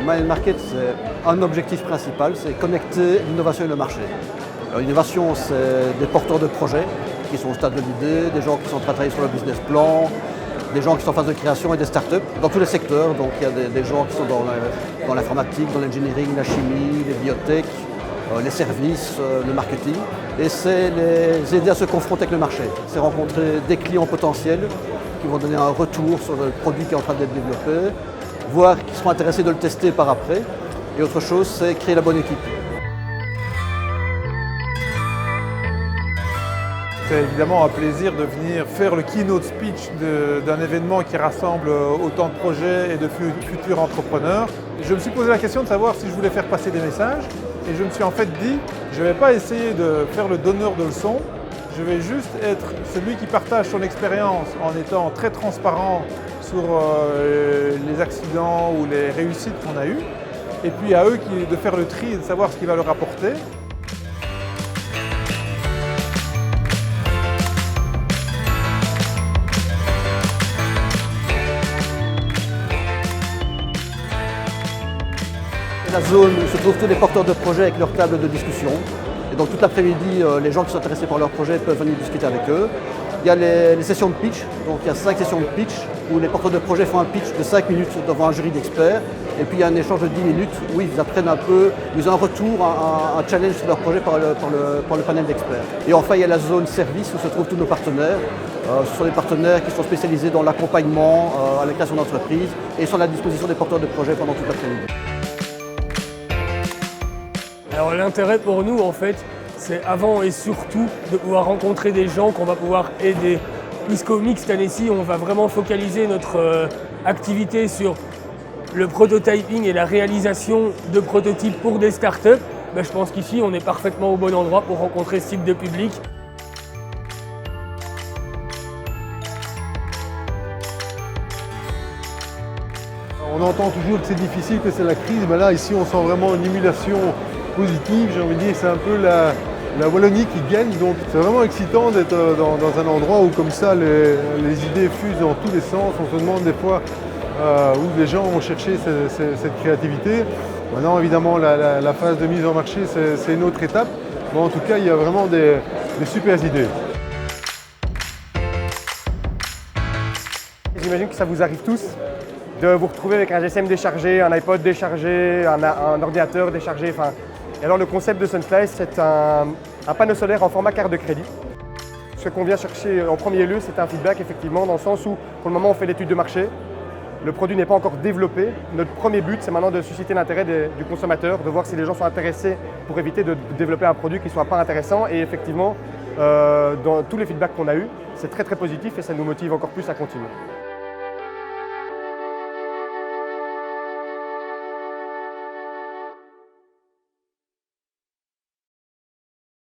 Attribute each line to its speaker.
Speaker 1: Mind Market, c'est un objectif principal, c'est connecter l'innovation et le marché. L'innovation, c'est des porteurs de projets qui sont au stade de l'idée, des gens qui sont en train de travailler sur le business plan, des gens qui sont en phase de création et des startups dans tous les secteurs. Donc il y a des gens qui sont dans l'informatique, dans l'engineering, la chimie, les biotech, les services, le marketing. Et c'est les aider à se confronter avec le marché. C'est rencontrer des clients potentiels qui vont donner un retour sur le produit qui est en train d'être développé, voir qu'ils seront intéressés de le tester par après. Et autre chose, c'est créer la bonne équipe.
Speaker 2: C'est évidemment un plaisir de venir faire le keynote speech d'un événement qui rassemble autant de projets et de futurs entrepreneurs. Je me suis posé la question de savoir si je voulais faire passer des messages et je me suis en fait dit, je ne vais pas essayer de faire le donneur de leçons, je vais juste être celui qui partage son expérience en étant très transparent sur les accidents ou les réussites qu'on a eues et puis à eux de faire le tri et de savoir ce qui va leur apporter.
Speaker 1: La zone où se trouvent tous les porteurs de projets avec leur table de discussion. Et donc toute l'après-midi, les gens qui sont intéressés par leur projet peuvent venir discuter avec eux. Il y a les sessions de pitch, donc il y a 5 sessions de pitch où les porteurs de projets font un pitch de 5 minutes devant un jury d'experts. Et puis il y a un échange de 10 minutes où ils apprennent un peu, ils ont un retour, un challenge sur leur projet par le panel d'experts. Et enfin il y a la zone service où se trouvent tous nos partenaires. Ce sont des partenaires qui sont spécialisés dans l'accompagnement à la création d'entreprises et sont à la disposition des porteurs de projets pendant toute l'après-midi.
Speaker 3: Alors l'intérêt pour nous en fait, c'est avant et surtout de pouvoir rencontrer des gens qu'on va pouvoir aider. Puisqu'au Mix cette année-ci, on va vraiment focaliser notre activité sur le prototyping et la réalisation de prototypes pour des startups. Je pense qu'ici on est parfaitement au bon endroit pour rencontrer ce type de public.
Speaker 4: On entend toujours que c'est difficile, que c'est la crise, mais là ici on sent vraiment une émulation positive, j'ai envie de dire, c'est un peu la Wallonie qui gagne, donc c'est vraiment excitant d'être dans un endroit où comme ça les idées fusent dans tous les sens, on se demande des fois où les gens vont chercher cette créativité. Maintenant évidemment la phase de mise en marché c'est une autre étape, mais en tout cas il y a vraiment des super idées.
Speaker 5: J'imagine que ça vous arrive tous de vous retrouver avec un GSM déchargé, un iPod déchargé, un ordinateur déchargé. Et alors le concept de Sunslice, c'est un panneau solaire en format carte de crédit. Ce qu'on vient chercher en premier lieu, c'est un feedback effectivement, dans le sens où pour le moment on fait l'étude de marché. Le produit n'est pas encore développé. Notre premier but, c'est maintenant de susciter l'intérêt du consommateur, de voir si les gens sont intéressés pour éviter de développer un produit qui ne soit pas intéressant. Et effectivement, dans tous les feedbacks qu'on a eus, c'est très très positif et ça nous motive encore plus à continuer.